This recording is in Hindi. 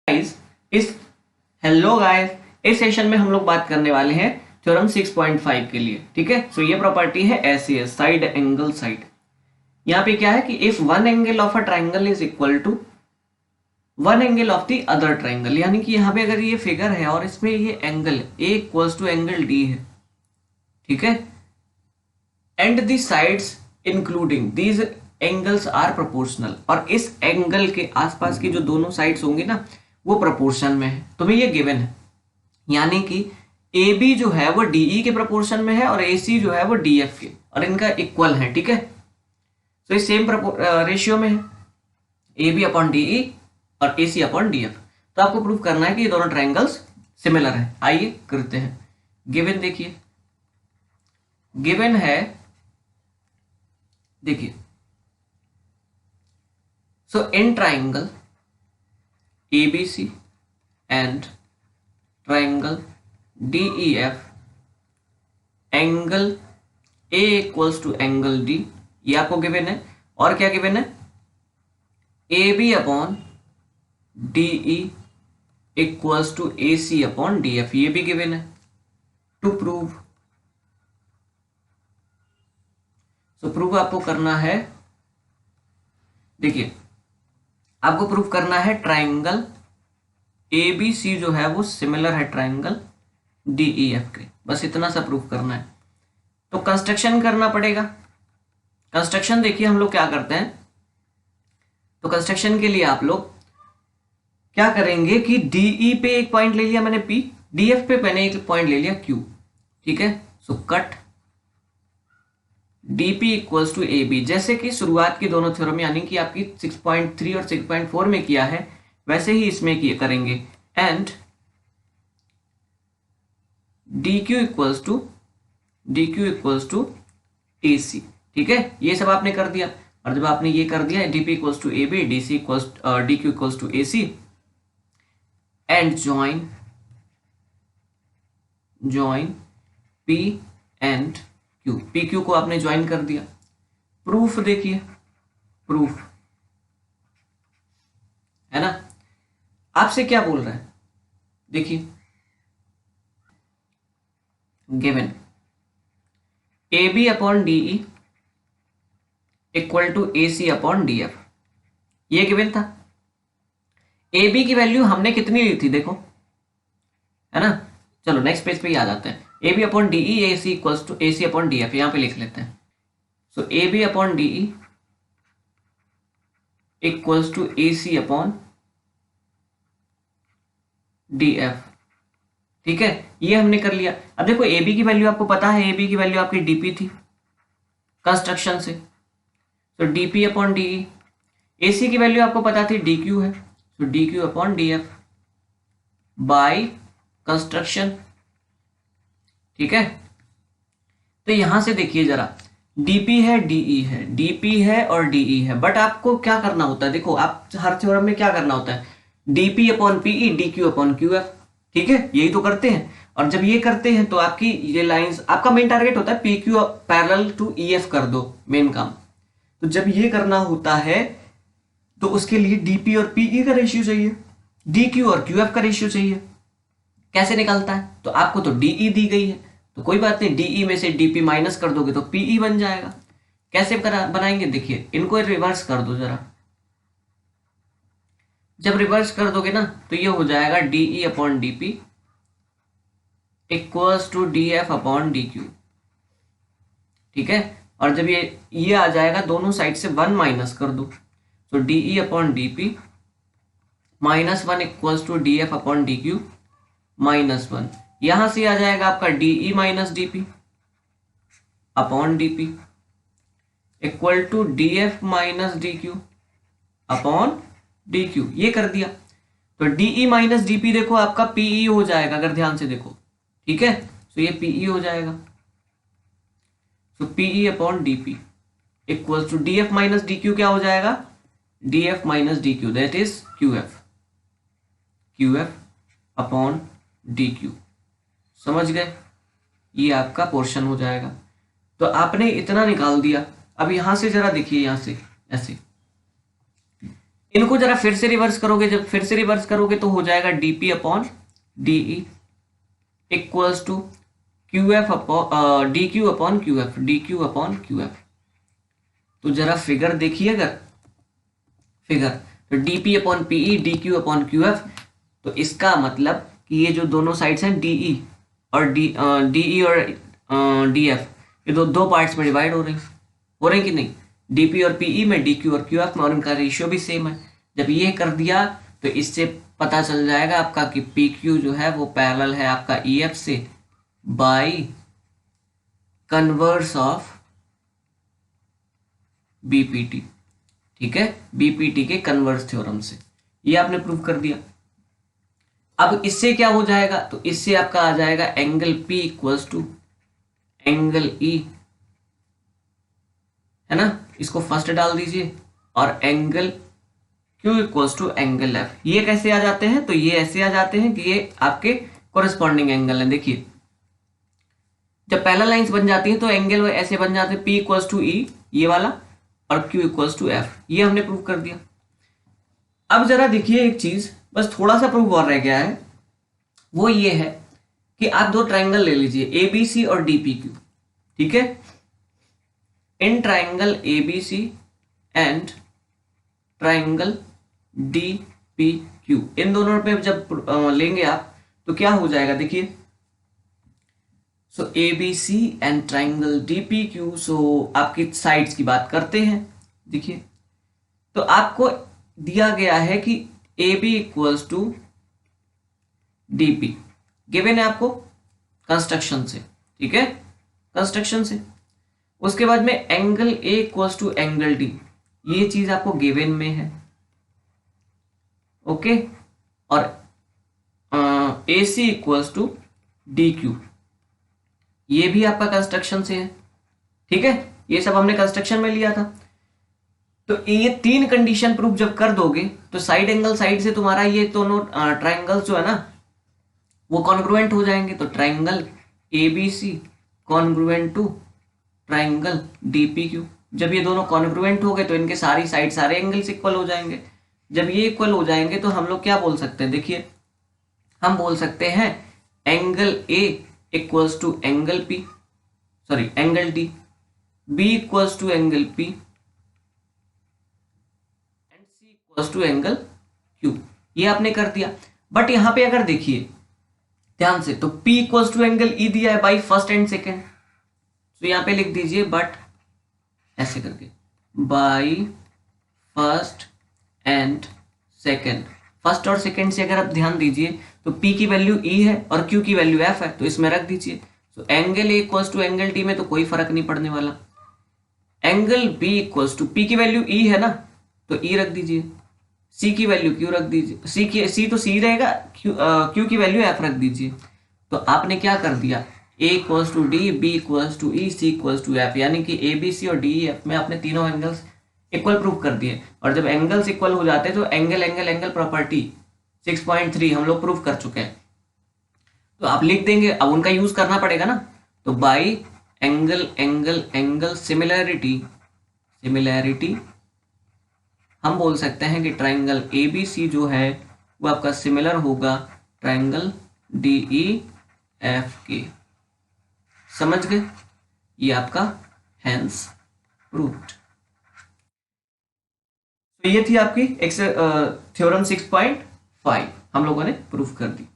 गाइस इस हेलो गाइस इस सेशन में हम लोग बात करने वाले हैं थ्योरम 6.5 के लिए। ठीक है, सो ये प्रॉपर्टी है एसीएस, साइड एंगल साइड। यहाँ पे क्या है कि if one angle of a triangle is equal to one angle of the other triangle, यानी कि यहाँ पे अगर ये फिगर है और इसमें ये angle A equals to angle D है, ठीक है, and the sides including these angles are proportional, और इस एंगल के आसपास की जो दोनों साइड्स होंगी ना वो प्रोपोर्शन में है। तुम्हें ये गिवन है, यानी कि ए बी जो है वो डीई के प्रोपोर्शन में है और ए सी जो है वो डी एफ के, और इनका इक्वल है। ठीक है, तो ये सेम रेशियो में है, ए बी अपॉन डीई और ए सी अपॉन डी एफ। तो आपको प्रूव करना है कि ये दोनों ट्राइंगल्स सिमिलर है। आइए करते हैं। गिवन देखिए, गिवन है, देखिए, so in triangle ABC and triangle DEF angle A equals to angle D, ये आपको गिवन है। और क्या गिवन है? AB upon DE equals to AC upon DF, ये भी गिवन है। टू प्रूव, सो प्रूव आपको करना है, देखिए आपको प्रूफ करना है ट्राइंगल ABC जो है वो सिमिलर है ट्राइंगल DEF के, बस इतना सा प्रूफ करना है। तो कंस्ट्रक्शन करना पड़ेगा। कंस्ट्रक्शन देखिए हम लोग क्या करते हैं, तो कंस्ट्रक्शन के लिए आप लोग क्या करेंगे कि DE पे एक पॉइंट ले लिया मैंने P, DF पे मैंने एक पॉइंट ले लिया Q। ठीक है, so cut DP equals to AB, जैसे कि शुरुआत की दोनों थ्योरम यानी कि आपकी 6.3 और 6.4 में किया है वैसे ही इसमें किए करेंगे। And DQ equals to AC। ठीक है, ये सब आपने कर दिया, और जब आपने ये कर दिया DP equals to AB, DQ equals to AC, and join P and Q, PQ को आपने ज्वाइन कर दिया। प्रूफ देखिए, प्रूफ है ना, आपसे क्या बोल रहा है, देखिए given AB upon DE equal to AC upon DF, ये गिवन था। AB की वैल्यू हमने कितनी ली थी देखो, है ना। चलो नेक्स्ट पेज पे ही आ जाते हैं। AB upon DE AC equals to AC upon DF, यहाँ पे लिख लेते हैं। So AB upon DE equals to AC upon DF। ठीक है, ये हमने कर लिया। अब देखो AB की वैल्यू आपको पता है, AB की वैल्यू आपकी DP थी कंस्ट्रक्शन से, तो DP अपॉन DE। AC की वैल्यू आपको पता थी DQ है, तो DQ upon DF by construction. ठीक है, तो यहां से देखिए जरा, DP है, DE है, DP है और DE है, बट आपको क्या करना होता है, देखो आप हर थ्योरम में क्या करना होता है, DP upon PE, DQ upon QF। ठीक है, यही तो करते हैं। और जब ये करते हैं तो आपकी ये लाइंस, आपका मेन टारगेट होता है PQ पैरेलल टू EF कर दो, मेन काम। तो जब ये करना होता है तो उसके लिए DP और PE का रेशियो चाहिए, DQ और QF का रेशियो चाहिए। कैसे निकलता है, तो आपको तो DE दी गई है, तो कोई बात नहीं, DE में से DP माइनस कर दोगे तो PE बन जाएगा। कैसे बनाएंगे, देखिए इनको रिवर्स कर दो जरा। जब रिवर्स कर दोगे ना तो ये हो जाएगा DE upon DP equals to DF upon DQ। ठीक है, और जब ये आ जाएगा, दोनों साइड से 1 माइनस कर दो, तो DE upon DP minus 1 equals to DF upon DQ minus 1। यहां से आ जाएगा आपका DE minus DP upon DP equal to DF minus DQ upon DQ। ये कर दिया, तो DE माइनस DP देखो आपका PE हो जाएगा, अगर ध्यान से देखो। ठीक है, तो ये PE हो जाएगा, तो PE upon DP equal to DF minus DQ, क्या हो जाएगा, DF minus DQ, that is QF upon DQ। समझ गए, ये आपका पोर्शन हो जाएगा। तो आपने इतना निकाल दिया। अब यहां से जरा देखिए, यहां से ऐसे इनको जरा फिर से रिवर्स करोगे, जब फिर से रिवर्स करोगे तो हो जाएगा dp upon de equals to qf upon dq upon qf, dq upon qf। तो जरा फिगर देखिए, अगर फिगर तो dp upon pe dq upon qf, तो इसका मतलब कि ये जो दोनों साइड्स हैं de और de और df, ये दो पार्ट्स में डिवाइड हो रहे हैं कि नहीं, dp और pe में, dq और qf में, और इनका रेशियो भी सेम है। जब ये कर दिया तो इससे पता चल जाएगा आपका कि pq जो है वो पैरेलल है आपका ef से बाय कन्वर्स ऑफ bpt। ठीक है, bpt के कन्वर्स थ्योरम से ये आपने प्रूव कर दिया। अब इससे क्या हो जाएगा, तो इससे आपका आ जाएगा angle P equals to angle E, है ना, इसको फर्स्ट डाल दीजिए, और angle Q equals to angle F। ये कैसे आ जाते हैं, तो ये ऐसे आ जाते हैं कि ये आपके कोरिस्पॉन्डिंग एंगल है। देखिए जब पहला लाइंस बन जाती हैं तो एंगल ऐसे बन जाते हैं, P इक्वल्स टू E ये वाला, और Q इक्वल्स टू F। ये हमने प्रूव कर दिया। अब जरा देखिए एक चीज, बस थोड़ा सा प्रूव और रह गया है, वो ये है कि आप दो ट्राइंगल ले लीजिए ABC और DPQ। ठीक है, इन triangle ABC and triangle DPQ, इन दोनों पे जब लेंगे आप तो क्या हो जाएगा, देखिए सो ABC एंड ट्राइंगल DPQ। सो आपकी साइड्स की बात करते हैं। देखिए तो आपको दिया गया है कि AB equals to DP, given है आपको कंस्ट्रक्शन से। ठीक है, कंस्ट्रक्शन से। उसके बाद में angle A equals to angle D, ये चीज आपको गिवन में है। ओके, और AC इक्वल्स टू DQ, ये भी आपका कंस्ट्रक्शन से है। ठीक है, ये सब हमने कंस्ट्रक्शन में लिया था। तो ये तीन कंडीशन प्रूफ जब कर दोगे तो साइड एंगल साइड से तुम्हारा ये दोनों ट्राइंगल्स जो है ना वो कॉन्ग्रुएंट हो जाएंगे। तो triangle ABC congruent to triangle DPQ, जब ये दोनों कॉन्ग्रुएंट हो गए तो इनके सारी साइड सारे एंगल्स इक्वल हो जाएंगे। जब ये इक्वल हो जाएंगे तो हम लोग क्या बोल सकते हैं, देखिए हम बोल सकते हैं angle A equals to angle P, sorry angle D, B equals to angle P and C equals to angle Q। ये आपने कर दिया। बट यहां पे अगर देखिए ध्यान से, तो P equals to angle E दिया है बाई फर्स्ट एंड सेकेंड, तो यहां पे लिख दीजिए बट ऐसे करके by first and second. First और सेकेंड से अगर आप ध्यान दीजिए तो P की वैल्यू E है और Q की वैल्यू F है, तो इसमें रख दीजिए। तो angle A equals to angle D में तो कोई फर्क नहीं पड़ने वाला। Angle B equals to, P की वैल्यू E है ना, तो E रख दीजिए, C की वैल्यू Q रख दीजिए, C तो C रहेगा, Q की वैल्यू F रख दीजिए। तो आपने क्या कर दिया, A equals to D, B equals to E, C equals to F, यानी कि ABC और DEF में आपने तीनों एंगल्स इक्वल प्रूफ कर दिए। और जब एंगल्स इक्वल हो जाते हैं तो एंगल एंगल एंगल प्रॉपर्टी 6.3 हम लोग प्रूफ कर चुके हैं। तो आप लिख देंगे, अब उनका यूज करना पड़ेगा ना, तो by angle angle angle similarity, similarity हम बोल सकते हैं कि ट्राइंगल ABC जो है वो आपका सिमिलर होगा ट्राइंगल DEF के। समझ गए, ये आपका हैंस प्रूव्ड। तो ये थी आपकी थ्योरम 6.5 हम लोगों ने प्रूफ कर दी।